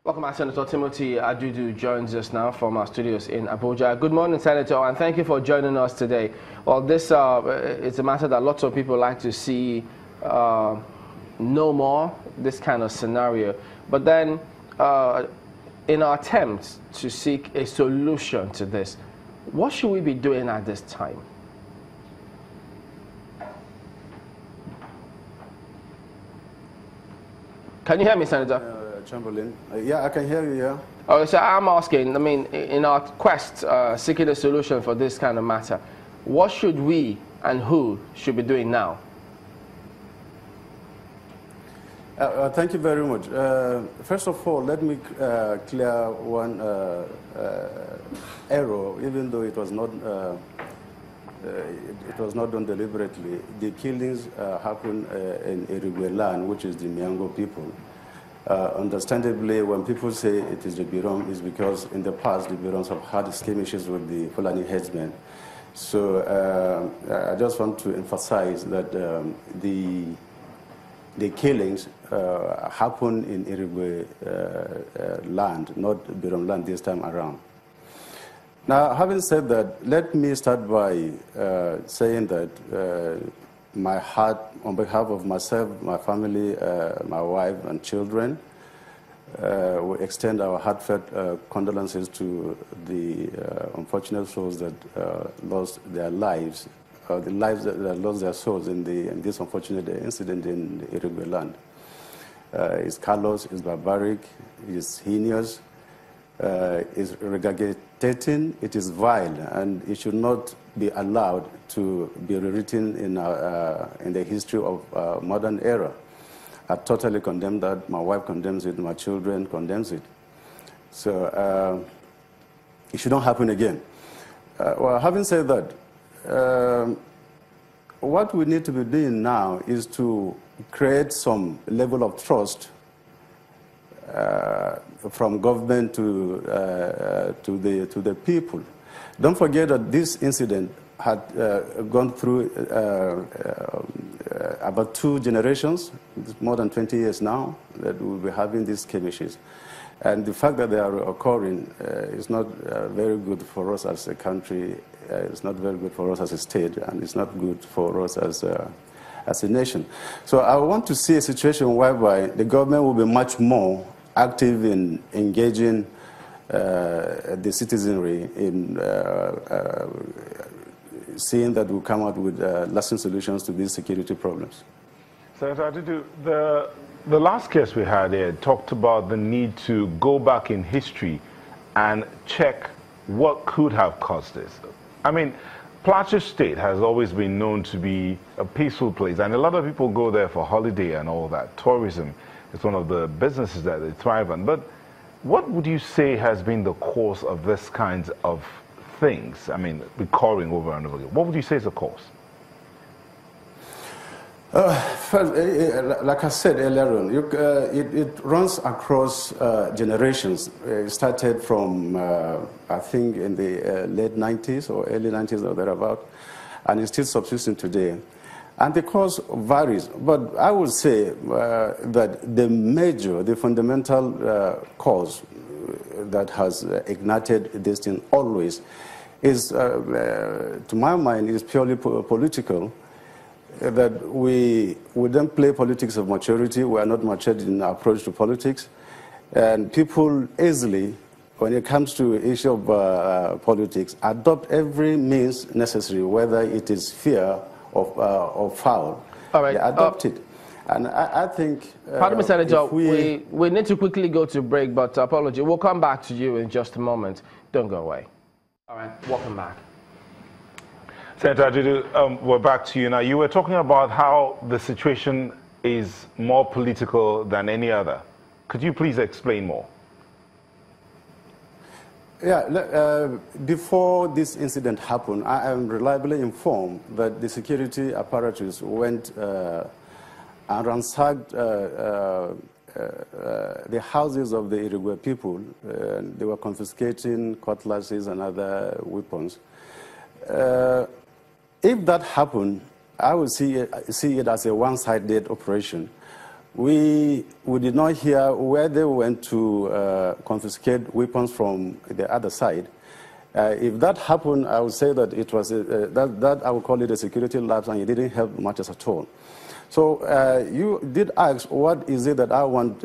Welcome back, Senator Timothy Adudu joins us now from our studios in Abuja. Good morning, Senator, and thank you for joining us today. Well, this is a matter that lots of people like to see no more, this kind of scenario. But then, in our attempt to seek a solution to this, what should we be doing at this time? Can you hear me, Senator? Chamberlain. Yeah, I can hear you, yeah. Oh, so I'm asking, I mean, in our quest, seeking a solution for this kind of matter, what should we and who should be doing now? Thank you very much. First of all, let me clear one error, even though it was not done deliberately. The killings happened in Irigwe land, which is the Miango people. Understandably, when people say it is the Birom, it's because in the past the Biroms have had skirmishes with the Fulani headsmen. So I just want to emphasize that the killings happen in Irigwe land, not Birom land this time around. Now, having said that, let me start by saying that my heart, on behalf of myself, my family, my wife and children, we extend our heartfelt condolences to the unfortunate souls that lost their lives, the lives that lost their souls in this unfortunate incident in the Irigwe land. It's callous, it's barbaric, it's heinous, it's regurgitating, it is vile, and it should not be allowed to be rewritten in the history of modern era. I totally condemn that. My wife condemns it. My children condemns it. So it should not happen again. Well, having said that, what we need to be doing now is to create some level of trust from government to the people. Don't forget that this incident had gone through about 2 generations, more than 20 years now, that we'll be having these skirmishes. And the fact that they are occurring is not very good for us as a country, it's not very good for us as a state, and it's not good for us as a nation. So I want to see a situation whereby the government will be much more active in engaging the citizenry in seeing that we come out with lasting solutions to these security problems. Senator Adudu, the last case we had here talked about the need to go back in history and check what could have caused this. I mean, Plateau State has always been known to be a peaceful place, and a lot of people go there for holiday and all that. Tourism is one of the businesses that they thrive on. But what would you say has been the cause of this kind of things? I mean, recurring over and over again. What would you say is the cause? First, like I said earlier on, it runs across generations. It started from, I think, in the late 90s or early 90s or thereabout, and it's still subsisting today. And the cause varies, but I would say that the fundamental cause that has ignited this thing always is, to my mind, is purely political. That we don't play politics of maturity. We are not matured in our approach to politics. And people easily, when it comes to issue of politics, adopt every means necessary, whether it is fear or foul. All right. They adopt it. And I think... Pardon me, Senator, we need to quickly go to break, but apology. We'll come back to you in just a moment. Don't go away. All right, welcome back. Senator Adudu, we're back to you now. You were talking about how the situation is more political than any other. Could you please explain more? Yeah, before this incident happened, I am reliably informed that the security apparatus went and ransacked the houses of the Irigwe people. They were confiscating cutlasses and other weapons. If that happened, I would see it as a one-sided operation. we did not hear where they went to confiscate weapons from the other side. If that happened, I would say that it was that I would call it a security lapse, and it didn't help matters at all. So you did ask, what is it that I want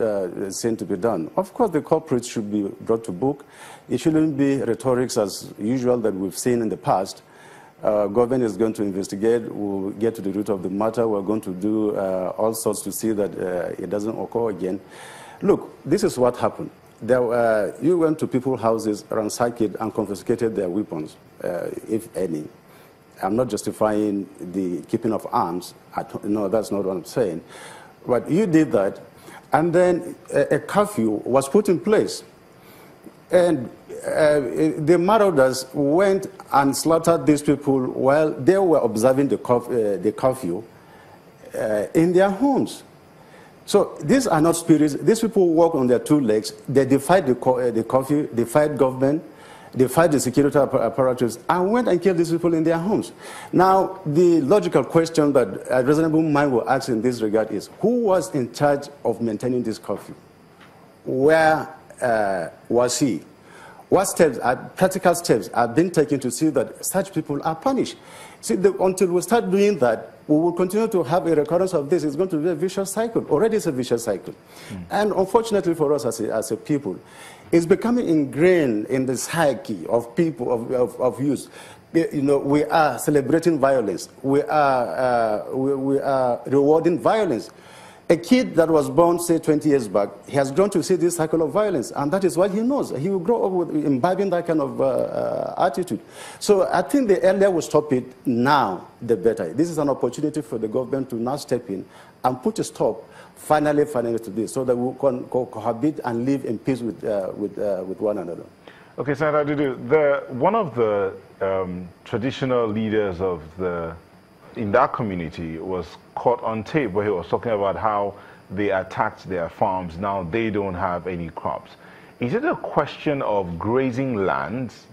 seen to be done? Of course, the culprits should be brought to book. It shouldn't be rhetorics as usual that we've seen in the past. Government is going to investigate. We'll get to the root of the matter. We're going to do all sorts to see that it doesn't occur again. Look, this is what happened. You went to people's houses, ransacked and confiscated their weapons, if any. I'm not justifying the keeping of arms. No, that's not what I'm saying. But you did that, and then a curfew was put in place. And the marauders went and slaughtered these people while they were observing the curfew in their homes. So these are not spirits. These people walk on their two legs. They defied the curfew, defied government, defied the security apparatus, and went and killed these people in their homes. Now, the logical question that a reasonable mind will ask in this regard is, who was in charge of maintaining this curfew? Where was he? What steps, practical steps, are being taken to see that such people are punished? See, until we start doing that, we will continue to have a recurrence of this. It's going to be a vicious cycle. Already it's a vicious cycle. And unfortunately for us as a people, it's becoming ingrained in the psyche of people, of youth. You know, we are celebrating violence. We are rewarding violence. A kid that was born, say, 20 years back, he has grown to see this cycle of violence, and that is what he knows. He will grow up with imbibing that kind of attitude. So I think the earlier we stop it, now the better. This is an opportunity for the government to now step in and put a stop, finally to this, so that we can cohabit and live in peace with one another. Okay, Senator Adudu, one of the traditional leaders of in that community was caught on tape where he was talking about how they attacked their farms. Now they don't have any crops. Is it a question of grazing lands,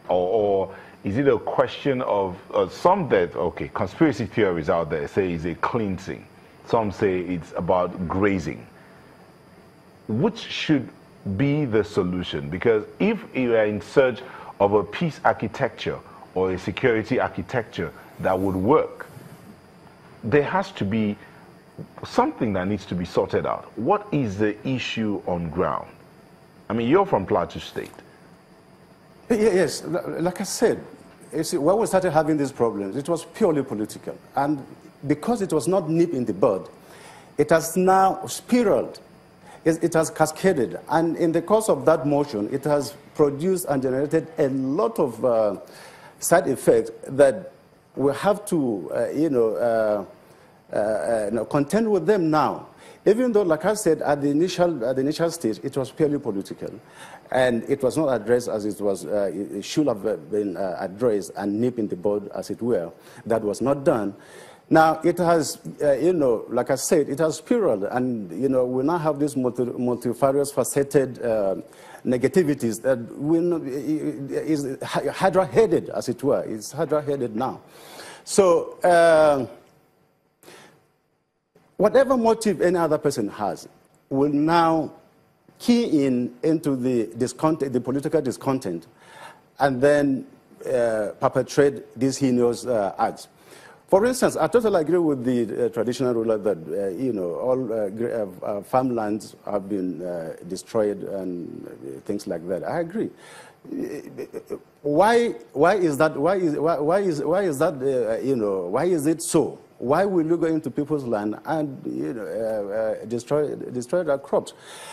or is it a question of some that, okay, conspiracy theories out there say it's a cleansing. Some say it's about grazing. Which should be the solution? Because if you are in search of a peace architecture or a security architecture that would work, there has to be something that needs to be sorted out. What is the issue on ground? I mean, you're from Plateau State. Yes, like I said, when we started having these problems, it was purely political. And because it was not nipped in the bud, it has now spiraled. It has cascaded. And in the course of that motion, it has produced and generated a lot of side effects that we have to, contend with them now. Even though, like I said, at the initial stage, it was purely political, and it was not addressed as it should have been addressed and nipped in the bud, as it were. That was not done. Now it has, like I said, it has spiraled, and we now have this multifarious, faceted negativities that is hydra-headed, as it were. It's hydra-headed now. So whatever motive any other person has will now key into the political discontent, and then perpetrate these heinous acts. For instance, I totally agree with the traditional ruler that all farmlands have been destroyed and things like that. I agree. Why is that? Why is that? Why is it so? Why will you go into people's land and destroy their crops?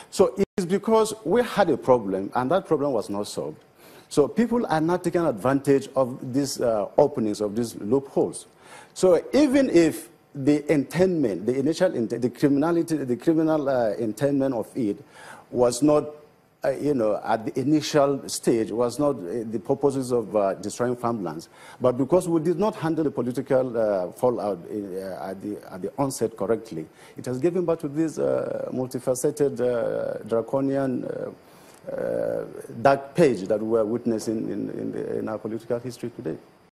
So it's because we had a problem, and that problem was not solved. So people are not taking advantage of these openings, of these loopholes. So even if the intendment, the criminal intendment of it was not, at the initial stage, was not the purposes of destroying farmlands, but because we did not handle the political fallout at the onset correctly, it has given birth to this multifaceted, draconian, dark page that we are witnessing in our political history today.